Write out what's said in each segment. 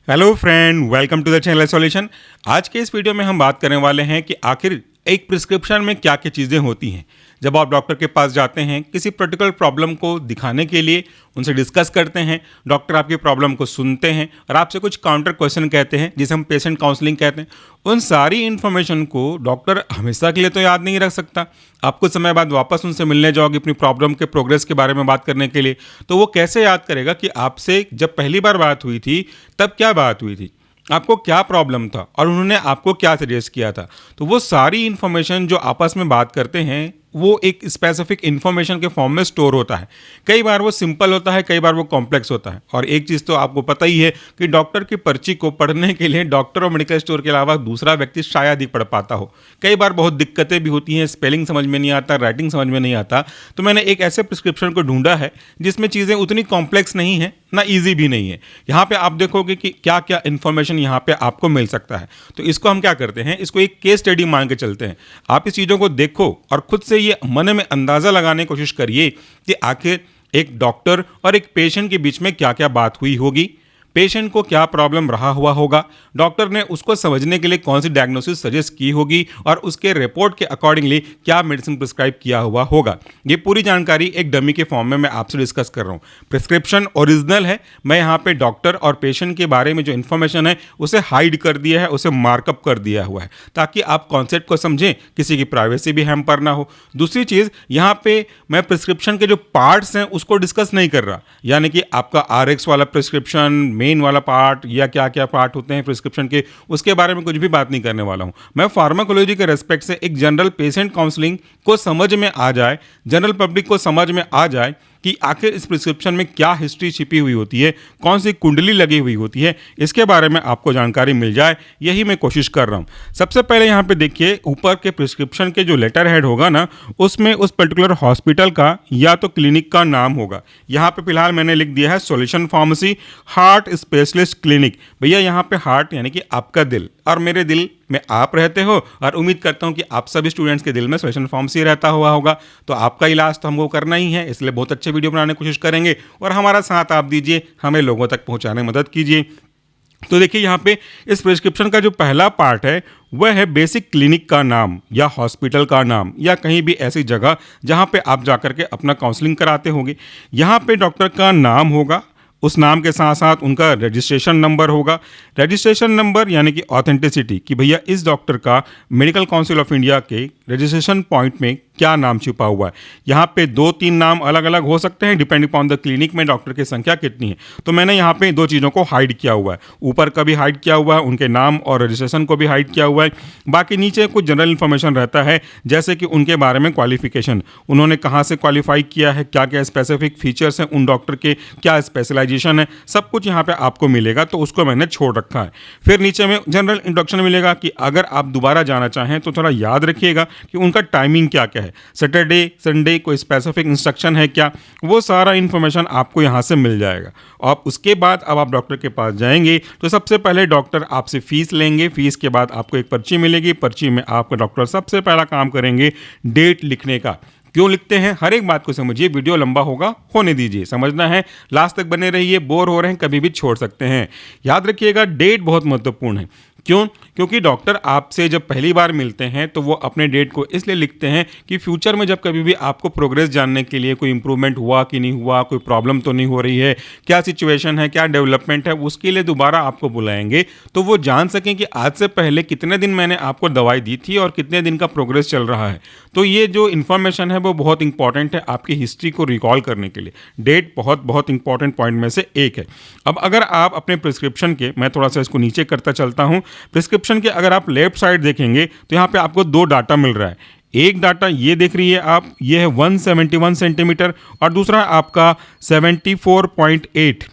Hello friend, welcome to the channel solution. आज के इस वीडियो में हम बात करने वाले हैं कि आखिर एक प्रिस्क्रिप्शन में क्या क्या चीज़ें होती हैं। जब आप डॉक्टर के पास जाते हैं किसी पर्टिकुलर प्रॉब्लम को दिखाने के लिए, उनसे डिस्कस करते हैं, डॉक्टर आपकी प्रॉब्लम को सुनते हैं और आपसे कुछ काउंटर क्वेश्चन कहते हैं जिसे हम पेशेंट काउंसलिंग कहते हैं। उन सारी इन्फॉर्मेशन को डॉक्टर हमेशा के लिए तो याद नहीं रख सकता। आप कुछ समय बाद वापस उनसे मिलने जाओगे अपनी प्रॉब्लम के प्रोग्रेस के बारे में बात करने के लिए, तो वो कैसे याद करेगा कि आपसे जब पहली बार बात हुई थी तब क्या बात हुई थी, आपको क्या प्रॉब्लम था और उन्होंने आपको क्या सजेस्ट किया था। तो वो सारी इन्फॉर्मेशन जो आपस में बात करते हैं वो एक स्पेसिफिक इन्फॉर्मेशन के फॉर्म में स्टोर होता है। कई बार वो सिंपल होता है, कई बार वो कॉम्प्लेक्स होता है। और एक चीज़ तो आपको पता ही है कि डॉक्टर की पर्ची को पढ़ने के लिए डॉक्टर और मेडिकल स्टोर के अलावा दूसरा व्यक्ति शायद ही पढ़ पाता हो। कई बार बहुत दिक्कतें भी होती हैं, स्पेलिंग समझ में नहीं आता, राइटिंग समझ में नहीं आता। तो मैंने एक ऐसे प्रिस्क्रिप्शन को ढूंढा है जिसमें चीज़ें उतनी कॉम्प्लेक्स नहीं है ना ईजी भी नहीं है। यहाँ पे आप देखोगे कि क्या क्या इन्फॉर्मेशन यहाँ पे आपको मिल सकता है। तो इसको हम क्या करते हैं, इसको एक केस स्टडी मान के चलते हैं। आप इस चीज़ों को देखो और खुद से ये मन में अंदाज़ा लगाने की कोशिश करिए कि आखिर एक डॉक्टर और एक पेशेंट के बीच में क्या क्या बात हुई होगी, पेशेंट को क्या प्रॉब्लम रहा हुआ होगा, डॉक्टर ने उसको समझने के लिए कौन सी डायग्नोसिस सजेस्ट की होगी और उसके रिपोर्ट के अकॉर्डिंगली क्या मेडिसिन प्रिस्क्राइब किया हुआ होगा। ये पूरी जानकारी एक डमी के फॉर्म में मैं आपसे डिस्कस कर रहा हूँ। प्रिस्क्रिप्शन ओरिजिनल है, मैं यहाँ पे डॉक्टर और पेशेंट के बारे में जो इन्फॉर्मेशन है उसे हाइड कर दिया है, उसे मार्कअप कर दिया हुआ है ताकि आप कॉन्सेप्ट को समझें, किसी की प्राइवेसी भी हैम्पर ना हो। दूसरी चीज़, यहाँ पे मैं प्रिस्क्रिप्शन के जो पार्ट्स हैं उसको डिस्कस नहीं कर रहा, यानी कि आपका RX वाला प्रिस्क्रिप्शन, मेन वाला पार्ट या क्या क्या पार्ट होते हैं प्रिस्क्रिप्शन के, उसके बारे में कुछ भी बात नहीं करने वाला हूं। मैं फार्माकोलॉजी के रेस्पेक्ट से एक जनरल पेशेंट काउंसलिंग को समझ में आ जाए, जनरल पब्लिक को समझ में आ जाए कि आखिर इस प्रिस्क्रिप्शन में क्या हिस्ट्री छिपी हुई होती है, कौन सी कुंडली लगी हुई होती है, इसके बारे में आपको जानकारी मिल जाए, यही मैं कोशिश कर रहा हूँ। सबसे पहले यहाँ पे देखिए, ऊपर के प्रिस्क्रिप्शन के जो लेटर हेड होगा ना, उसमें उस पर्टिकुलर हॉस्पिटल का या तो क्लिनिक का नाम होगा। यहाँ पे फिलहाल मैंने लिख दिया है solution pharmacy heart specialist clinic. भैया यहाँ पे हार्ट यानी कि आपका दिल, और मेरे दिल में आप रहते हो और उम्मीद करता हूँ कि आप सभी स्टूडेंट्स के दिल में सॉल्यूशन फार्मेसी रहता हुआ होगा। तो आपका इलाज तो हमको करना ही है, इसलिए बहुत अच्छे वीडियो बनाने की कोशिश करेंगे और हमारा साथ आप दीजिए, हमें लोगों तक पहुंचाने में मदद कीजिए। तो देखिए यहाँ पे इस प्रिस्क्रिप्शन का जो पहला पार्ट है वह है बेसिक क्लिनिक का नाम या हॉस्पिटल का नाम या कहीं भी ऐसी जगह जहाँ पे आप जाकर के अपना काउंसलिंग कराते होंगे। यहाँ पे डॉक्टर का नाम होगा, उस नाम के साथ साथ उनका रजिस्ट्रेशन नंबर होगा। रजिस्ट्रेशन नंबर यानी कि ऑथेंटिसिटी, कि भैया इस डॉक्टर का मेडिकल काउंसिल ऑफ इंडिया के रजिस्ट्रेशन पॉइंट में क्या नाम छुपा हुआ है। यहाँ पे 2-3 नाम अलग अलग हो सकते हैं डिपेंडिंग अपॉन द क्लिनिक में डॉक्टर की संख्या कितनी है। तो मैंने यहाँ पे 2 चीज़ों को हाइड किया हुआ है, ऊपर का भी हाइड किया हुआ है, उनके नाम और रजिस्ट्रेशन को भी हाइड किया हुआ है। बाकी नीचे कुछ जनरल इन्फॉर्मेशन रहता है, जैसे कि उनके बारे में क्वालिफिकेशन, उन्होंने कहाँ से क्वालिफाई किया है, क्या क्या स्पेसिफिक फीचर्स हैं उन डॉक्टर के, क्या स्पेशलाइजेशन है, सब कुछ यहाँ पे आपको मिलेगा। तो उसको मैंने छोड़ रखा है। फिर नीचे में जनरल इंट्रोडक्शन मिलेगा कि अगर आप दोबारा जाना चाहें तो थोड़ा याद रखिएगा कि उनका टाइमिंग क्या क्या है, सैटरडे संडे कोई स्पेसिफिक इंस्ट्रक्शन है क्या, वो सारा इन्फॉर्मेशन आपको यहाँ से मिल जाएगा। और उसके बाद अब आप डॉक्टर के पास जाएंगे तो सबसे पहले डॉक्टर आपसे फीस लेंगे, फीस के बाद आपको एक पर्ची मिलेगी, पर्ची में आपका डॉक्टर सबसे पहला काम करेंगे डेट लिखने का। क्यों लिखते हैं, हर एक बात को समझिए, वीडियो लंबा होगा, होने दीजिए, समझना है, लास्ट तक बने रहिए, बोर हो रहे हैं कभी भी छोड़ सकते हैं। याद रखिएगा डेट बहुत महत्वपूर्ण है। क्यों? क्योंकि डॉक्टर आपसे जब पहली बार मिलते हैं तो वो अपने डेट को इसलिए लिखते हैं कि फ्यूचर में जब कभी भी आपको प्रोग्रेस जानने के लिए, कोई इंप्रूवमेंट हुआ कि नहीं हुआ, कोई प्रॉब्लम तो नहीं हो रही है, क्या सिचुएशन है, क्या डेवलपमेंट है, उसके लिए दोबारा आपको बुलाएंगे तो वो जान सकें कि आज से पहले कितने दिन मैंने आपको दवाई दी थी और कितने दिन का प्रोग्रेस चल रहा है। तो ये जो इन्फॉर्मेशन है वो बहुत इंपॉर्टेंट है आपकी हिस्ट्री को रिकॉल करने के लिए। डेट बहुत बहुत इंपॉर्टेंट पॉइंट में से एक है। अब अगर आप अपने प्रिस्क्रिप्शन के, मैं थोड़ा सा इसको नीचे करता चलता हूँ, प्रिस्क्रिप्शन के अगर आप लेफ्ट साइड देखेंगे तो यहाँ पे आपको 2 डाटा मिल रहा है। एक डाटा ये देख रही है आप, ये है 171 सेंटीमीटर और दूसरा आपका 74.8।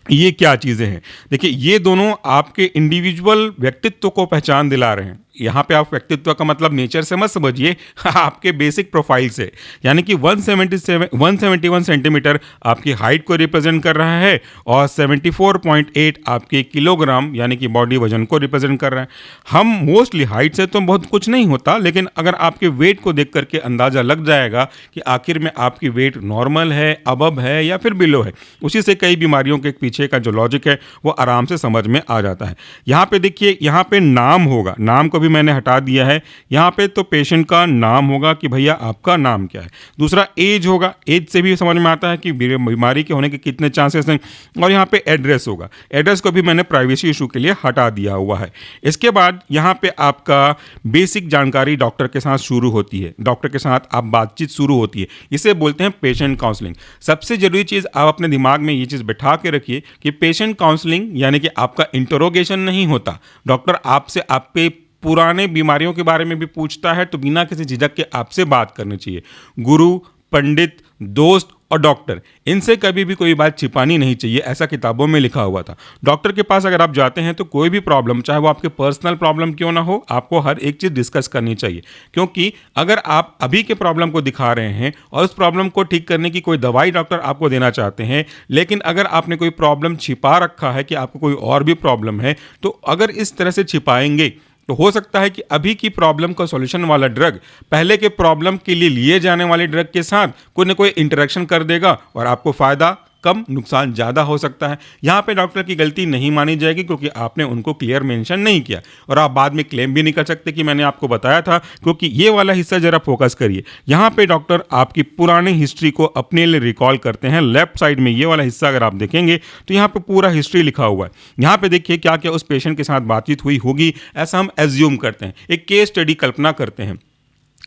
ये क्या चीज़ें हैं? देखिए ये दोनों आपके इंडिविजुअल व्यक्तित्व को पहचान दिला रहे हैं। यहाँ पे आप व्यक्तित्व का मतलब नेचर से मत समझिए, आपके बेसिक प्रोफाइल से, यानी कि 171 सेंटीमीटर आपकी हाइट को रिप्रेजेंट कर रहा है और 74.8 आपके किलोग्राम यानी कि बॉडी वजन को रिप्रेजेंट कर रहा है। हम मोस्टली हाइट से तो बहुत कुछ नहीं होता, लेकिन अगर आपके वेट को देख करके अंदाज़ा लग जाएगा कि आखिर में आपकी वेट नॉर्मल है, अबव है या फिर बिलो है। उसी से कई बीमारियों के पीछे का जो लॉजिक है वो आराम से समझ में आ जाता है। यहाँ पे देखिए, यहाँ पे नाम होगा, नाम को भी मैंने हटा दिया है। यहाँ पे तो पेशेंट का नाम होगा कि भैया आपका नाम क्या है। दूसरा एज होगा, एज से भी समझ में आता है कि बीमारी के होने के कितने चांसेस हैं। और यहाँ पे एड्रेस होगा, एड्रेस को भी मैंने प्राइवेसी इशू के लिए हटा दिया हुआ है। इसके बाद यहाँ पे आपका बेसिक जानकारी डॉक्टर के साथ शुरू होती है, डॉक्टर के साथ आप बातचीत शुरू होती है। इसे बोलते हैं पेशेंट काउंसलिंग। सबसे जरूरी चीज़ आप अपने दिमाग में ये चीज़ बैठा के रखिए कि पेशेंट काउंसलिंग यानी कि आपका इंटरोगेशन नहीं होता। डॉक्टर आपसे आपके पुराने बीमारियों के बारे में भी पूछता है तो बिना किसी झिझक के आपसे बात करनी चाहिए। गुरु, पंडित, दोस्त और डॉक्टर, इनसे कभी भी कोई बात छिपानी नहीं चाहिए, ऐसा किताबों में लिखा हुआ था। डॉक्टर के पास अगर आप जाते हैं तो कोई भी प्रॉब्लम, चाहे वो आपके पर्सनल प्रॉब्लम क्यों ना हो, आपको हर एक चीज़ डिस्कस करनी चाहिए। क्योंकि अगर आप अभी के प्रॉब्लम को दिखा रहे हैं और उस प्रॉब्लम को ठीक करने की कोई दवाई डॉक्टर आपको देना चाहते हैं, लेकिन अगर आपने कोई प्रॉब्लम छिपा रखा है कि आपको कोई और भी प्रॉब्लम है, तो अगर इस तरह से छिपाएंगे तो हो सकता है कि अभी की प्रॉब्लम का सॉल्यूशन वाला ड्रग पहले के प्रॉब्लम के लिए जाने वाले ड्रग के साथ कोई ना कोई इंटरेक्शन कर देगा और आपको फ़ायदा कम, नुकसान ज़्यादा हो सकता है। यहाँ पे डॉक्टर की गलती नहीं मानी जाएगी क्योंकि आपने उनको क्लियर मेंशन नहीं किया और आप बाद में क्लेम भी नहीं कर सकते कि मैंने आपको बताया था। क्योंकि ये वाला हिस्सा ज़रा फोकस करिए। यहाँ पे डॉक्टर आपकी पुरानी हिस्ट्री को अपने लिए रिकॉल करते हैं। लेफ्ट साइड में ये वाला हिस्सा अगर आप देखेंगे तो यहाँ पे पूरा हिस्ट्री लिखा हुआ है। यहाँ पे देखिए क्या क्या उस पेशेंट के साथ बातचीत हुई होगी, ऐसा हम एज्यूम करते हैं, एक केस स्टडी कल्पना करते हैं।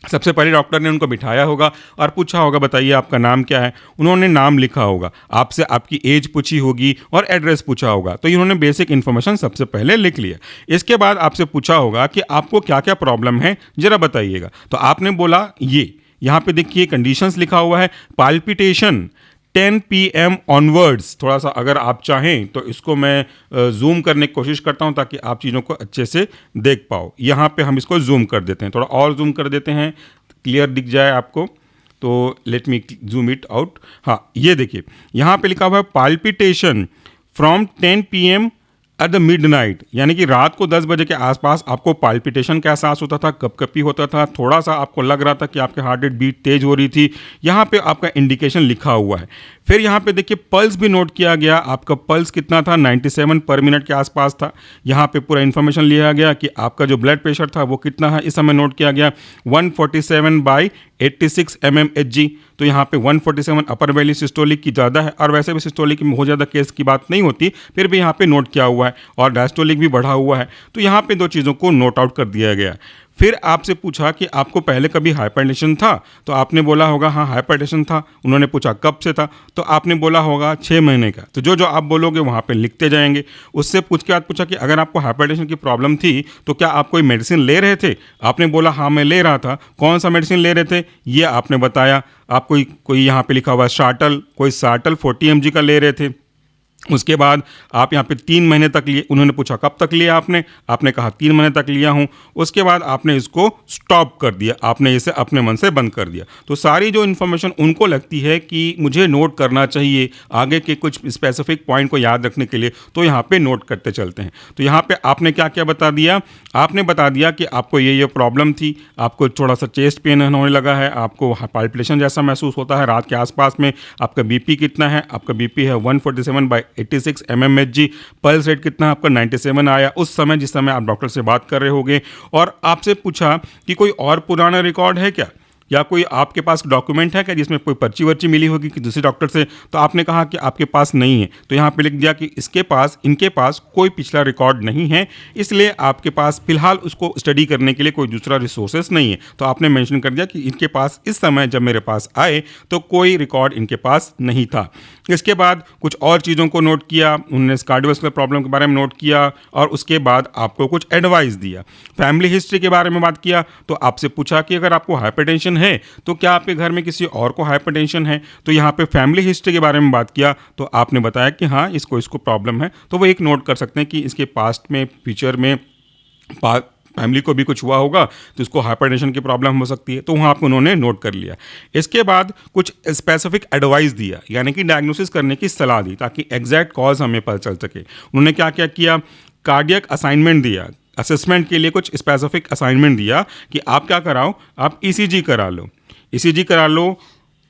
सबसे पहले डॉक्टर ने उनको बिठाया होगा और पूछा होगा बताइए आपका नाम क्या है। उन्होंने नाम लिखा होगा, आपसे आपकी एज पूछी होगी और एड्रेस पूछा होगा। तो इन्होंने बेसिक इन्फॉर्मेशन सबसे पहले लिख लिया। इसके बाद आपसे पूछा होगा कि आपको क्या क्या प्रॉब्लम है ज़रा बताइएगा। तो आपने बोला ये, यहाँ पे देखिए कंडीशंस लिखा हुआ है, पाल्पिटेशन 10 PM ऑनवर्ड्स। थोड़ा सा अगर आप चाहें तो इसको मैं जूम करने की कोशिश करता हूं ताकि आप चीज़ों को अच्छे से देख पाओ। यहाँ पे हम इसको जूम कर देते हैं, थोड़ा और जूम कर देते हैं, क्लियर दिख जाए आपको। तो let me zoom it out. हाँ, ये देखिए यहाँ पे लिखा हुआ है palpitation from 10 PM at the midnight, यानी कि रात को 10 बजे के आसपास आपको पाल्पिटेशन का एहसास होता था, कपकपी होता था, थोड़ा सा आपको लग रहा था कि आपके हार्ट रेट बीट तेज हो रही थी। यहाँ पे आपका इंडिकेशन लिखा हुआ है। फिर यहाँ पे देखिए पल्स भी नोट किया गया, आपका पल्स कितना था, 97 पर मिनट के आसपास था। यहाँ पे पूरा इन्फॉर्मेशन लिया गया कि आपका जो ब्लड प्रेशर था वो कितना है, इस समय नोट किया गया 147/86 mmHg। तो यहाँ पे 147 अपर वैली सिस्टोलिक की ज़्यादा है और वैसे भी सिस्टोलिक में बहुत ज़्यादा केस की बात नहीं होती, फिर भी यहाँ पे नोट किया हुआ है और डायस्टोलिक भी बढ़ा हुआ है। तो यहाँ पे दो चीज़ों को नोट आउट कर दिया गया। फिर आपसे पूछा कि आपको पहले कभी हाइपरटेंशन था, तो आपने बोला होगा हाँ हाइपरटेंशन था। उन्होंने पूछा कब से था, तो आपने बोला होगा 6 महीने का। तो जो जो आप बोलोगे वहाँ पे लिखते जाएंगे। उससे पूछ के बाद पूछा कि अगर आपको हाइपरटेंशन की प्रॉब्लम थी तो क्या आप कोई मेडिसिन ले रहे थे, आपने बोला हाँ मैं ले रहा था। कौन सा मेडिसिन ले रहे थे ये आपने बताया। आप कोई यहाँ पे लिखा हुआ शार्टल, कोई शार्टल 40 mg का ले रहे थे। उसके बाद आप यहाँ पे 3 महीने तक लिए। उन्होंने पूछा कब तक लिया आपने कहा 3 महीने तक लिया हूँ। उसके बाद आपने इसको स्टॉप कर दिया, आपने इसे अपने मन से बंद कर दिया। तो सारी जो इन्फॉर्मेशन उनको लगती है कि मुझे नोट करना चाहिए आगे के कुछ स्पेसिफिक पॉइंट को याद रखने के लिए, तो यहाँ पे नोट करते चलते हैं। तो यहाँ पे आपने क्या क्या बता दिया, आपने बता दिया कि आपको ये प्रॉब्लम थी, आपको थोड़ा सा चेस्ट पेन होने लगा है, आपको पाल्पिटेशन जैसा महसूस होता है रात के आसपास में, आपका बीपी कितना है, आपका बीपी है 147/86 mmHg, पल्स रेट कितना आपका 97 आया उस समय जिस समय आप डॉक्टर से बात कर रहे होगे। और आपसे पूछा कि कोई और पुराना रिकॉर्ड है क्या, या कोई आपके पास डॉक्यूमेंट है क्या जिसमें कोई पर्ची वर्ची मिली होगी कि दूसरे डॉक्टर से। तो आपने कहा कि आपके पास नहीं है। तो यहाँ पे लिख दिया कि इनके पास कोई पिछला रिकॉर्ड नहीं है, इसलिए आपके पास फिलहाल उसको स्टडी करने के लिए कोई दूसरा रिसोर्सेस नहीं है। तो आपने मेंशन कर दिया कि इनके पास इस समय जब मेरे पास आए तो कोई रिकॉर्ड इनके पास नहीं था। इसके बाद कुछ और चीज़ों को नोट किया, उन्होंने कार्डियोवास्कुलर प्रॉब्लम के बारे में नोट किया और उसके बाद आपको कुछ एडवाइस दिया। फैमिली हिस्ट्री के बारे में बात किया, तो आपसे पूछा कि अगर आपको हाइपरटेंशन है तो क्या आपके घर में किसी और को हाइपरटेंशन है। तो यहाँ पे फैमिली हिस्ट्री के बारे में बात किया, तो आपने बताया कि हाँ इसको प्रॉब्लम है। तो वो एक नोट कर सकते हैं कि इसके पास्ट में फ्यूचर में फैमिली को भी कुछ हुआ होगा तो उसको हाइपरटेंशन की प्रॉब्लम हो सकती है, तो वहाँ आपको उन्होंने नोट कर लिया। इसके बाद कुछ स्पेसिफिक एडवाइस दिया, यानी कि डायग्नोसिस करने की सलाह दी ताकि एग्जैक्ट कॉज हमें पता चल सके। उन्होंने क्या क्या किया, कार्डियक असाइनमेंट दिया, असेसमेंट के लिए कुछ स्पेसिफिक असाइनमेंट दिया कि आप क्या कराओ, आप ईसीजी करा लो, ईसीजी करा लो,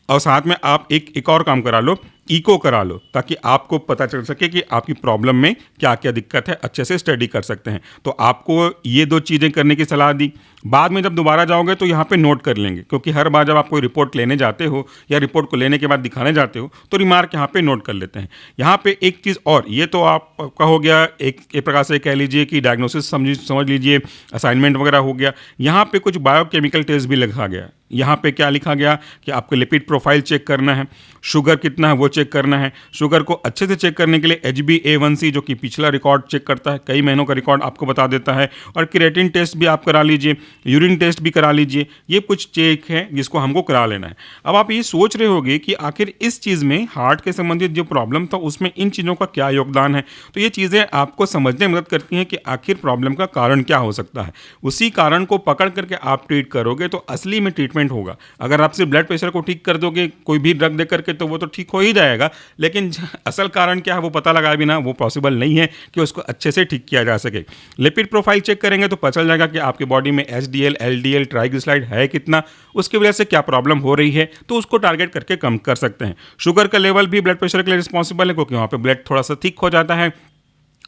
और साथ में आप एक और काम करा लो, इको करा लो, ताकि आपको पता चल सके कि आपकी प्रॉब्लम में क्या क्या दिक्कत है, अच्छे से स्टडी कर सकते हैं। तो आपको ये 2 चीज़ें करने की सलाह दी। बाद में जब दोबारा जाओगे तो यहाँ पे नोट कर लेंगे, क्योंकि हर बार जब आप कोई रिपोर्ट लेने जाते हो या रिपोर्ट को लेने के बाद दिखाने जाते हो तो रिमार्क यहाँ पे नोट कर लेते हैं। यहाँ पे एक चीज़ और, ये तो आपका हो गया एक प्रकार से कह लीजिए कि डायग्नोसिस समझ लीजिए, असाइनमेंट वगैरह हो गया। यहाँ पे कुछ बायोकेमिकल टेस्ट भी लिखा गया। यहाँ पे क्या लिखा गया कि आपको लिपिड प्रोफाइल चेक करना है, शुगर कितना है वो चेक करना है। शुगर को अच्छे से चेक करने के लिए HbA1c जो कि पिछला रिकॉर्ड चेक करता है, कई महीनों का रिकॉर्ड आपको बता देता है, और क्रिएटिन टेस्ट भी आप करा लीजिए, यूरिन टेस्ट भी करा लीजिए। ये कुछ चेक है जिसको हमको करा लेना है। अब आप ये सोच रहे होंगे कि आखिर इस चीज़ में हार्ट के संबंधित जो प्रॉब्लम था उसमें इन चीज़ों का क्या योगदान है। तो ये चीज़ें आपको समझने में मदद करती हैं कि आखिर प्रॉब्लम का कारण क्या हो सकता है। उसी कारण को पकड़ करके आप ट्रीट करोगे तो असली में ट्रीटमेंट होगा। अगर आप सिर्फ ब्लड प्रेशर को ठीक कर दोगे कोई भी ड्रग दे करके तो वो तो ठीक हो ही जाएगा, लेकिन असल कारण क्या है वो पता लगाए बिना वो पॉसिबल नहीं है कि उसको अच्छे से ठीक किया जा सके। लिपिड प्रोफाइल चेक करेंगे तो पता चल जाएगा कि आपकी बॉडी में HDL, LDL, ट्राइग्लिसराइड है कितना, उसकी वजह से क्या प्रॉब्लम हो रही है, तो उसको टारगेट करके कम कर सकते हैं। शुगर का लेवल भी ब्लड प्रेशर के लिए रिस्पॉन्सिबल है, क्योंकि वहाँ पे ब्लड थोड़ा सा थिक हो जाता है,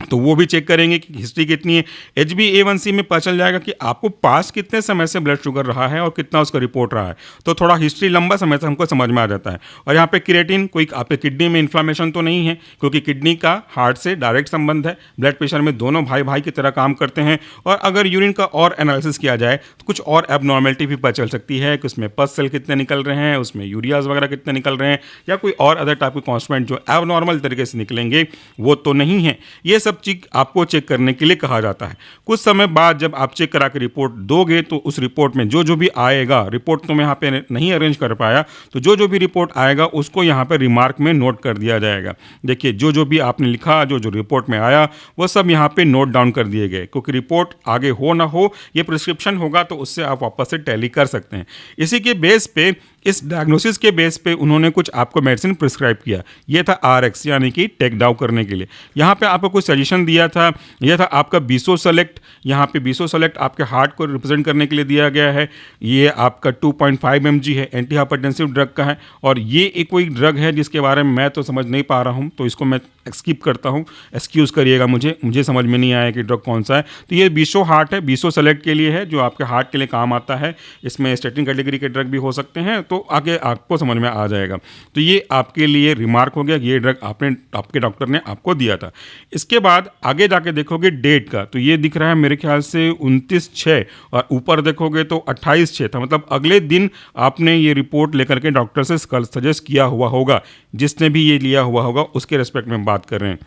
तो वो भी चेक करेंगे कि हिस्ट्री कितनी है। HbA1c में पता चल जाएगा कि आपको पास कितने समय से ब्लड शुगर रहा है और कितना उसका रिपोर्ट रहा है, तो थोड़ा हिस्ट्री लंबा समय से हमको समझ में आ जाता है। और यहाँ पे क्रिएटिन, कोई आपके किडनी में इन्फ्लामेशन तो नहीं है, क्योंकि किडनी का हार्ट से डायरेक्ट संबंध है, ब्लड प्रेशर में दोनों भाई भाई की तरह काम करते हैं। और अगर यूरिन का और एनालिसिस किया जाए तो कुछ और एबनॉर्मेलिटी भी पता चल सकती है कि उसमें पस सेल कितने निकल रहे हैं, उसमें यूरियाज वगैरह कितने निकल रहे हैं, या कोई और अदर टाइप के कॉन्स्टेंट जो एबनॉर्मल तरीके से निकलेंगे वो तो नहीं है। ये सब चीज़ आपको चेक करने के लिए कहा जाता है। कुछ समय बाद जब आप चेक करा के रिपोर्ट दोगे तो उस रिपोर्ट में जो जो भी आएगा, रिपोर्ट तो मैं यहाँ पे नहीं अरेंज कर पाया, तो जो जो भी रिपोर्ट आएगा उसको यहाँ पे रिमार्क में नोट कर दिया जाएगा। देखिए जो जो भी आपने लिखा, जो जो रिपोर्ट में आया वो सब यहाँ पे नोट डाउन कर दिए गए, क्योंकि रिपोर्ट आगे हो ना हो ये प्रिस्क्रिप्शन होगा तो उससे आप वापस से टैली कर सकते हैं। इसी के बेस पे, इस डायग्नोसिस के बेस पे उन्होंने कुछ आपको मेडिसिन प्रिस्क्राइब किया। ये था RX यानी कि टेक डाउन करने के लिए। यहाँ पे आपको कुछ सजेशन दिया था, यह था आपका बीसो सेलेक्ट। यहाँ पे बीसो सेलेक्ट आपके हार्ट को रिप्रेजेंट करने के लिए दिया गया है। ये आपका 2.5 mg है, एंटी हाइपरटेंसिव ड्रग का है, और ये एक कोई ड्रग है जिसके बारे में मैं तो समझ नहीं पा रहा हूँ, तो इसको मैं स्किप करता हूँ, एक्सक्यूज़ करिएगा मुझे समझ में नहीं आया कि ड्रग कौन सा है। तो ये बीसो हार्ट है, बीसो सेलेक्ट के लिए है, जो आपके हार्ट के लिए काम आता है। इसमें स्टेटिन कैटेगरी के ड्रग भी हो सकते हैं, तो आगे आपको समझ में आ जाएगा। तो ये आपके लिए रिमार्क हो गया, ये ड्रग आपके डॉक्टर ने आपको दिया था। इसके बाद आगे जाके देखोगे डेट का, तो ये दिख रहा है मेरे ख्याल से 29/6, और ऊपर देखोगे तो 28/6 था, मतलब अगले दिन आपने ये रिपोर्ट लेकर के डॉक्टर से सजेस्ट किया हुआ होगा। जिसने भी ये लिया हुआ होगा उसके रेस्पेक्ट में बात कर रहे हैं।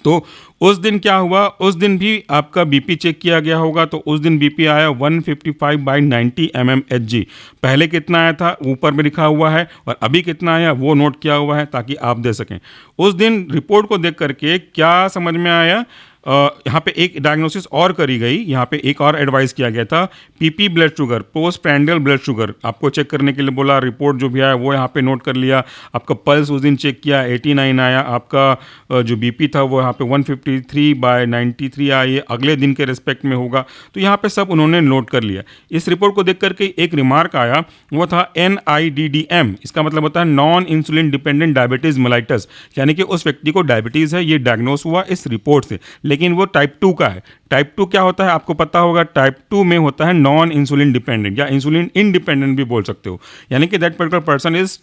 तो उस दिन क्या हुआ, उस दिन भी आपका बीपी चेक किया गया होगा, तो उस दिन बीपी आया 155/90 mmHg। पहले कितना आया था ऊपर में लिखा हुआ है, और अभी कितना आया वो नोट किया हुआ है ताकि आप दे सकें। उस दिन रिपोर्ट को देख करके क्या समझ में आया, यहाँ पे एक डायग्नोसिस और करी गई, यहाँ पे एक और एडवाइस किया गया था, PP blood sugar, post prandial blood sugar आपको चेक करने के लिए बोला। रिपोर्ट जो भी आया वो यहाँ पे नोट कर लिया। आपका पल्स उस दिन चेक किया 89 आया, आपका जो BP था वो यहाँ पे 153/93 आया, ये अगले दिन के रिस्पेक्ट में होगा। तो यहाँ पे सब उन्होंने नोट कर लिया। इस रिपोर्ट को देख करके एक रिमार्क आया, वो था NIDDM। इसका मतलब होता है non insulin dependent diabetes mellitus, यानी कि उस व्यक्ति को डायबिटीज़ है, ये डायग्नोस हुआ इस रिपोर्ट से, लेकिन वो टाइप 2 का है। टाइप 2 क्या होता है आपको पता होगा, टाइप 2 में होता है नॉन इंसुलिन डिपेंडेंट, या इंसुलिन इंडिपेंडेंट भी बोल सकते हो, यानी कि that particular person is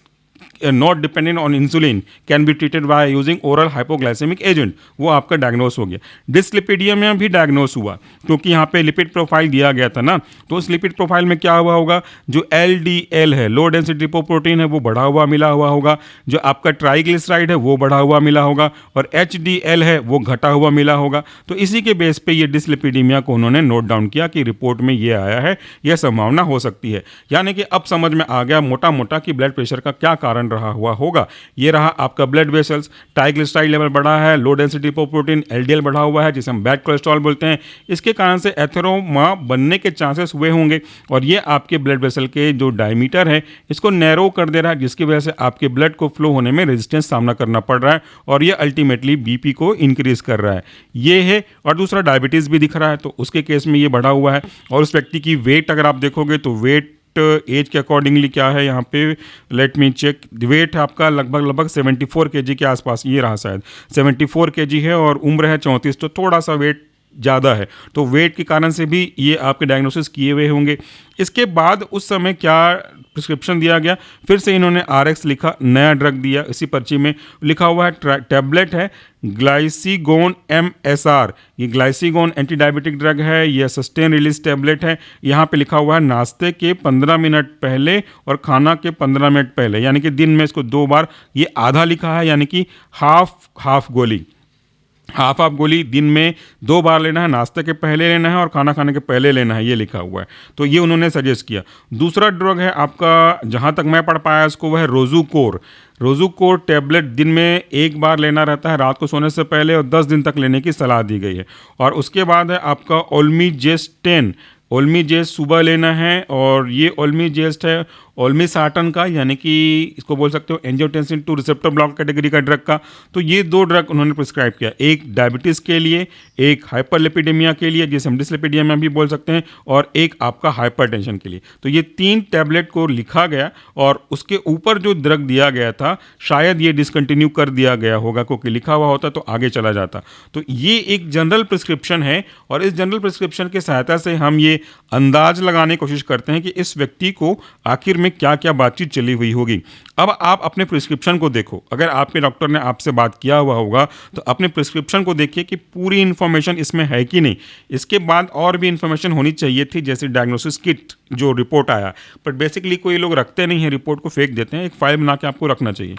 not dependent on insulin, can be treated by using oral hypoglycaemic agent. वो आपका डायग्नोस हो गया। डिसलिपिडियमिया भी डायग्नोस हुआ, क्योंकि यहाँ पे लिपिड प्रोफाइल दिया गया था ना, तो उस लिपिड प्रोफाइल में क्या हुआ होगा, जो LDL है, लो डेंसिटी लिपोप्रोटीन है, वो बढ़ा हुआ मिला हुआ होगा, जो आपका ट्राइग्लिसराइड है वो बढ़ा हुआ मिला होगा, और HDL है वो घटा हुआ मिला होगा। तो इसी के बेस पे ये डिसलिपिडीमिया को उन्होंने नोट डाउन किया कि रिपोर्ट में ये आया है, यह संभावना हो सकती है। यानी कि अब समझ में आ गया मोटा मोटा कि ब्लड प्रेशर का क्या कारण बन रहा हुआ होगा। ये रहा आपका ब्लड वेसल्स, ट्राइग्लिसराइड लेवल बढ़ा है, लो डेंसिटी लिपोप्रोटीन एलडीएल बढ़ा हुआ है जिसे हम बैड कोलेस्ट्रॉल बोलते हैं। इसके कारण से एथेरोमा बनने के चांसेस हुए होंगे और ये आपके ब्लड वेसल के जो डायमीटर है इसको नैरो कर दे रहा है, जिसकी वजह से आपके ब्लड को फ्लो होने में रेजिस्टेंस सामना करना पड़ रहा है और ये अल्टीमेटली बीपी को इंक्रीज कर रहा है। ये है। और दूसरा डायबिटीज़ भी दिख रहा है, तो उसके केस में ये बढ़ा हुआ है। और उस व्यक्ति की वेट अगर आप देखोगे तो वेट एज के अकॉर्डिंगली क्या है यहाँ पे, लेट मी चेक। वेट आपका लगभग 74 केजी के आसपास, ये रहा शायद 74 केजी है और उम्र है 34, तो थोड़ा सा वेट ज़्यादा है, तो वेट के कारण से भी ये आपके डायग्नोसिस किए हुए होंगे। इसके बाद उस समय क्या प्रिस्क्रिप्शन दिया गया, फिर से इन्होंने आरएक्स लिखा, नया ड्रग दिया। इसी पर्ची में लिखा हुआ है टैबलेट है ग्लाइसिगोन MSR। ये ग्लाइसिगोन एंटी डायबिटिक ड्रग है, ये सस्टेन रिलीज टैबलेट है। यहाँ पे लिखा हुआ है नाश्ते के 15 मिनट पहले और खाना के 15 मिनट पहले, यानी कि दिन में इसको 2 बार। ये आधा लिखा है, यानी कि हाफ गोली, हाफ गोली दिन में 2 बार लेना है, नाश्ते के पहले लेना है और खाना खाने के पहले लेना है, ये लिखा हुआ है। तो ये उन्होंने सजेस्ट किया। दूसरा ड्रग है आपका, जहाँ तक मैं पढ़ पाया इसको, वह है रोज़ूकोर टैबलेट दिन में 1 बार लेना रहता है रात को सोने से पहले और 10 दिन तक लेने की सलाह दी गई है। और उसके बाद है आपका ओल्मीजेस्ट सुबह लेना है और ये ओल्मीजेस्ट है ओल्मीसार्टन का, यानी कि इसको बोल सकते हो एंजियोटेंसिन 2 रिसेप्टर ब्लॉक कैटेगरी का ड्रग का। तो ये 2 ड्रग उन्होंने प्रिस्क्राइब किया, एक डायबिटीज़ के लिए, एक हाइपरलिपिडेमिया के लिए जिसे हम डिसलिपिडेमिया भी बोल सकते हैं, और एक आपका हाइपरटेंशन के लिए। तो ये 3 टैबलेट को लिखा गया और उसके ऊपर जो ड्रग दिया गया था शायद ये डिसकंटिन्यू कर दिया गया होगा, क्योंकि लिखा हुआ होता तो आगे चला जाता। तो ये एक जनरल प्रिस्क्रिप्शन है और इस जनरल प्रिस्क्रिप्शन की सहायता से हम ये अंदाज लगाने की कोशिश करते हैं कि इस व्यक्ति को आखिर में क्या क्या बातचीत चली हुई होगी। अब आप अपने प्रिस्क्रिप्शन को देखो, अगर आपके डॉक्टर ने आपसे बात किया हुआ होगा तो अपने प्रिस्क्रिप्शन को देखिए कि पूरी इन्फॉर्मेशन इसमें है कि नहीं। इसके बाद और भी इन्फॉर्मेशन होनी चाहिए थी, जैसे डायग्नोसिस किट जो रिपोर्ट आया, पर बेसिकली कोई लोग रखते नहीं है, रिपोर्ट को फेंक देते हैं। एक फाइल बना के आपको रखना चाहिए।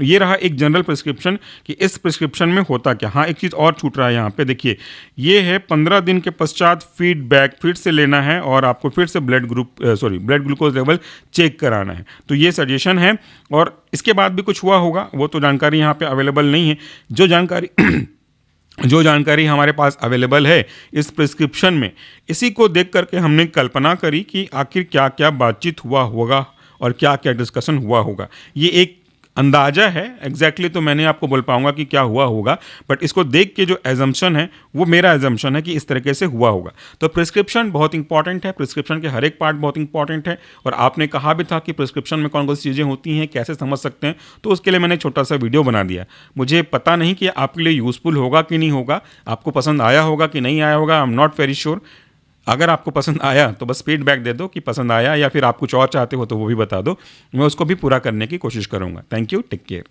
ये रहा एक जनरल प्रिस्क्रिप्शन कि इस प्रिस्क्रिप्शन में होता क्या। हाँ, एक चीज़ और छूट रहा है यहाँ पे, देखिए ये है 15 दिन के पश्चात फीडबैक फिर से लेना है और आपको फिर से ब्लड ग्लूकोज लेवल चेक कराना है। तो ये सजेशन है और इसके बाद भी कुछ हुआ होगा, वो तो जानकारी यहाँ पे अवेलेबल नहीं है। जो जानकारी हमारे पास अवेलेबल है इस प्रिस्क्रिप्शन में, इसी को देख करके हमने कल्पना करी कि आखिर क्या क्या बातचीत हुआ होगा और क्या क्या डिस्कशन हुआ होगा। ये एक अंदाजा है, एग्जैक्टली तो मैंने आपको बोल पाऊंगा कि क्या हुआ होगा, बट इसको देख के जो एजम्पशन है वो मेरा एजम्पशन है कि इस तरीके से हुआ होगा। तो प्रिस्क्रिप्शन बहुत इंपॉर्टेंट है, प्रिस्क्रिप्शन के हर एक पार्ट बहुत इंपॉर्टेंट है। और आपने कहा भी था कि प्रिस्क्रिप्शन में कौन कौन सी चीज़ें होती हैं, कैसे समझ सकते हैं, तो उसके लिए मैंने छोटा सा वीडियो बना दिया। मुझे पता नहीं कि आपके लिए यूज़फुल होगा कि नहीं होगा, आपको पसंद आया होगा कि नहीं आया होगा, I am not very sure. अगर आपको पसंद आया तो बस फीडबैक दे दो कि पसंद आया, या फिर आप कुछ और चाहते हो तो वो भी बता दो, मैं उसको भी पूरा करने की कोशिश करूँगा। Thank you, take care.